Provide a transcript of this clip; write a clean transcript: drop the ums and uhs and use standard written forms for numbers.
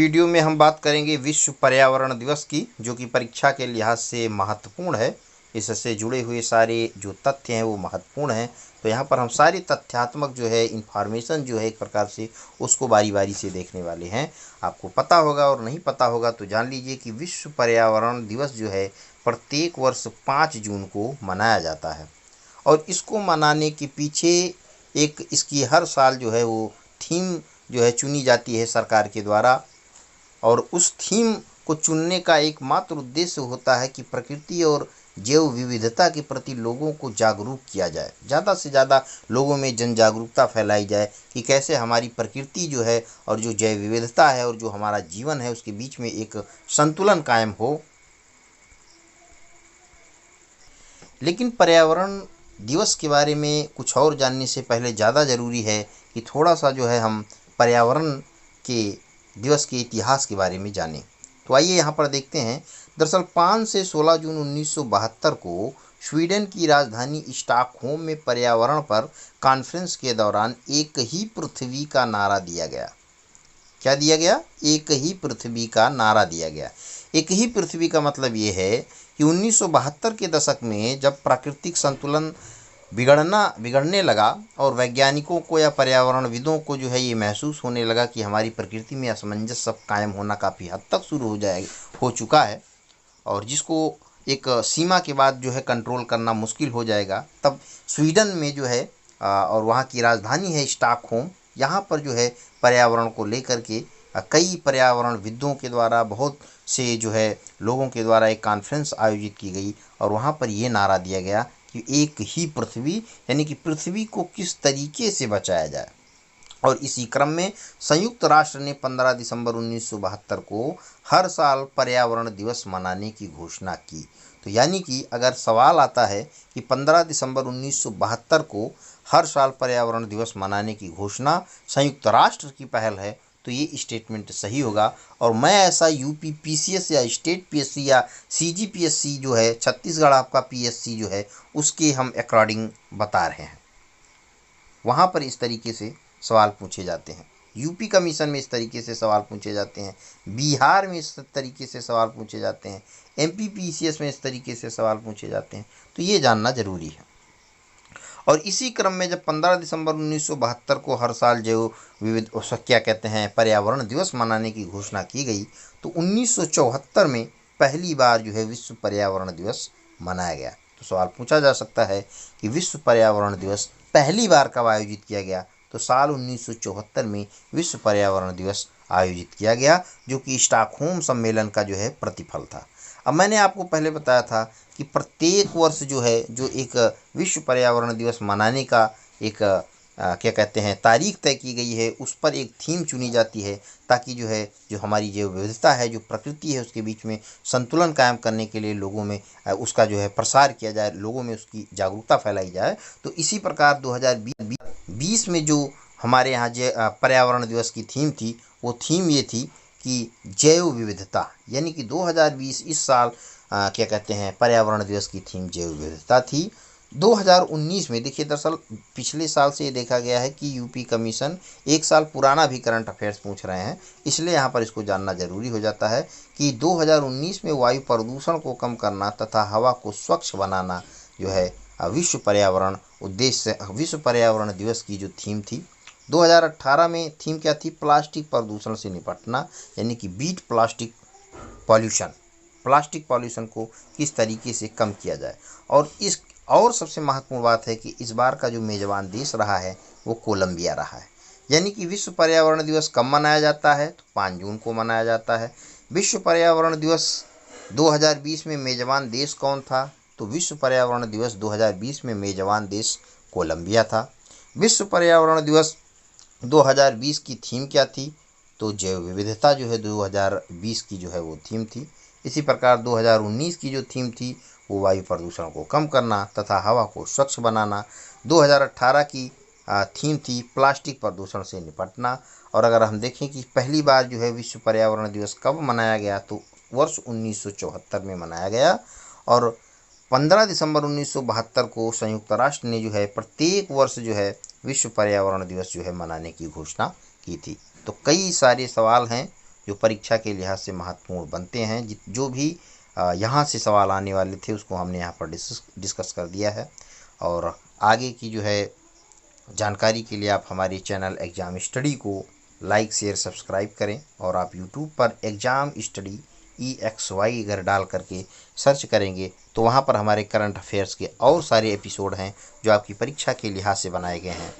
Video में हम बात करेंगे विश्व पर्यावरण दिवस की, जो कि परीक्षा के लिहाज से महत्वपूर्ण है। इससे जुड़े हुए सारे जो तथ्य हैं वो महत्वपूर्ण हैं। तो यहाँ पर हम सारी तथ्यात्मक जो है इन्फॉर्मेशन जो है एक प्रकार से उसको बारी बारी से देखने वाले हैं। आपको पता होगा और नहीं पता होगा तो जान लीजिए कि विश्व पर्यावरण दिवस जो है प्रत्येक वर्ष 5 जून को मनाया जाता है। और इसको मनाने के पीछे एक इसकी हर साल जो है वो थीम जो है चुनी जाती है सरकार के द्वारा। और उस थीम को चुनने का एकमात्र उद्देश्य होता है कि प्रकृति और जैव विविधता के प्रति लोगों को जागरूक किया जाए, ज़्यादा से ज़्यादा लोगों में जन जागरूकता फैलाई जाए कि कैसे हमारी प्रकृति जो है और जो जैव विविधता है और जो हमारा जीवन है उसके बीच में एक संतुलन कायम हो। लेकिन पर्यावरण दिवस के बारे में कुछ और जानने से पहले ज़्यादा ज़रूरी है कि थोड़ा सा जो है हम पर्यावरण के दिवस के इतिहास के बारे में जानें। तो आइए यहाँ पर देखते हैं। दरअसल 5 से 16 जून 1972 को स्वीडन की राजधानी स्टॉकहोम में पर्यावरण पर कॉन्फ्रेंस के दौरान एक ही पृथ्वी का नारा दिया गया। क्या दिया गया? एक ही पृथ्वी का नारा दिया गया। एक ही पृथ्वी का मतलब ये है कि 1972 के दशक में जब प्राकृतिक संतुलन बिगड़ने लगा और वैज्ञानिकों को या पर्यावरणविदों को जो है ये महसूस होने लगा कि हमारी प्रकृति में असमंजस सब कायम होना काफ़ी हद तक शुरू हो चुका है और जिसको एक सीमा के बाद जो है कंट्रोल करना मुश्किल हो जाएगा। तब स्वीडन में जो है और वहाँ की राजधानी है स्टॉकहोम, यहाँ पर जो है पर्यावरण को लेकर के कई पर्यावरणविदों के द्वारा बहुत से जो है लोगों के द्वारा एक कॉन्फ्रेंस आयोजित की गई और वहाँ पर ये नारा दिया गया कि एक ही पृथ्वी, यानी कि पृथ्वी को किस तरीके से बचाया जाए। और इसी क्रम में संयुक्त राष्ट्र ने 15 दिसंबर 1972 को हर साल पर्यावरण दिवस मनाने की घोषणा की। तो यानी कि अगर सवाल आता है कि 15 दिसंबर 1972 को हर साल पर्यावरण दिवस मनाने की घोषणा संयुक्त राष्ट्र की पहल है, तो ये स्टेटमेंट सही होगा। और मैं ऐसा यूपी पीसीएस या स्टेट पीएससी या सीजीपीएससी जो है छत्तीसगढ़ आपका पीएससी जो है उसके हम अकॉर्डिंग बता रहे हैं। वहाँ पर इस तरीके से सवाल पूछे जाते हैं। यूपी कमीशन में इस तरीके से सवाल पूछे जाते हैं, बिहार में इस तरीके से सवाल पूछे जाते हैं, एमपी पीसीएस में इस तरीके से सवाल पूछे जाते हैं। तो ये जानना ज़रूरी है। और इसी क्रम में जब 15 दिसंबर 1972 को हर साल जो क्या कहते हैं पर्यावरण दिवस मनाने की घोषणा की गई, तो 1974 में पहली बार जो है विश्व पर्यावरण दिवस मनाया गया। तो सवाल पूछा जा सकता है कि विश्व पर्यावरण दिवस पहली बार कब आयोजित किया गया? तो साल 1974 में विश्व पर्यावरण दिवस आयोजित किया गया, जो कि स्टॉकहोम सम्मेलन का जो है प्रतिफल था। अब मैंने आपको पहले बताया था कि प्रत्येक वर्ष जो है जो एक विश्व पर्यावरण दिवस मनाने का एक क्या कहते हैं तारीख तय की गई है, उस पर एक थीम चुनी जाती है ताकि जो है जो हमारी जो विविधता है, जो प्रकृति है, उसके बीच में संतुलन कायम करने के लिए लोगों में उसका जो है प्रसार किया जाए, लोगों में उसकी जागरूकता फैलाई जाए। तो इसी प्रकार 2020 में जो हमारे यहाँ जो पर्यावरण दिवस की थीम थी, वो थीम ये थी कि जैव विविधता, यानी कि 2020 इस साल क्या कहते हैं पर्यावरण दिवस की थीम जैव विविधता थी। 2019 में देखिए, दरअसल पिछले साल से ये देखा गया है कि यूपी कमीशन एक साल पुराना भी करंट अफेयर्स पूछ रहे हैं, इसलिए यहाँ पर इसको जानना जरूरी हो जाता है कि 2019 में वायु प्रदूषण को कम करना तथा हवा को स्वच्छ बनाना जो है विश्व पर्यावरण दिवस की जो थीम थी। 2018 में थीम क्या थी? प्लास्टिक प्रदूषण से निपटना, यानी कि beat plastic pollution, plastic pollution को किस तरीके से कम किया जाए। और सबसे महत्वपूर्ण बात है कि इस बार का जो मेज़बान देश रहा है वो कोलंबिया रहा है। यानी कि विश्व पर्यावरण दिवस कब मनाया जाता है? तो 5 जून को मनाया जाता है। विश्व पर्यावरण दिवस 2020 में मेज़बान देश कौन था? तो विश्व पर्यावरण दिवस 2020 में मेज़बान देश कोलंबिया था। विश्व पर्यावरण दिवस 2020 की थीम क्या थी? तो जैव विविधता जो है 2020 की जो है वो थीम थी। इसी प्रकार 2019 की जो थीम थी वो वायु प्रदूषण को कम करना तथा हवा को स्वच्छ बनाना। 2018 की थीम थी प्लास्टिक प्रदूषण से निपटना। और अगर हम देखें कि पहली बार जो है विश्व पर्यावरण दिवस कब मनाया गया, तो वर्ष 1974 में मनाया गया। और 15 दिसंबर 1972 को संयुक्त राष्ट्र ने जो है प्रत्येक वर्ष जो है विश्व पर्यावरण दिवस जो है मनाने की घोषणा की थी। तो कई सारे सवाल हैं जो परीक्षा के लिहाज से महत्वपूर्ण बनते हैं। जो भी यहाँ से सवाल आने वाले थे उसको हमने यहाँ पर डिस्कस कर दिया है। और आगे की जो है जानकारी के लिए आप हमारे चैनल एग्ज़ाम स्टडी को लाइक शेयर सब्सक्राइब करें। और आप यूट्यूब पर एग्ज़ाम स्टडी EXY अगर डाल करके सर्च करेंगे तो वहाँ पर हमारे करंट अफेयर्स के और सारे एपिसोड हैं जो आपकी परीक्षा के लिहाज से बनाए गए हैं।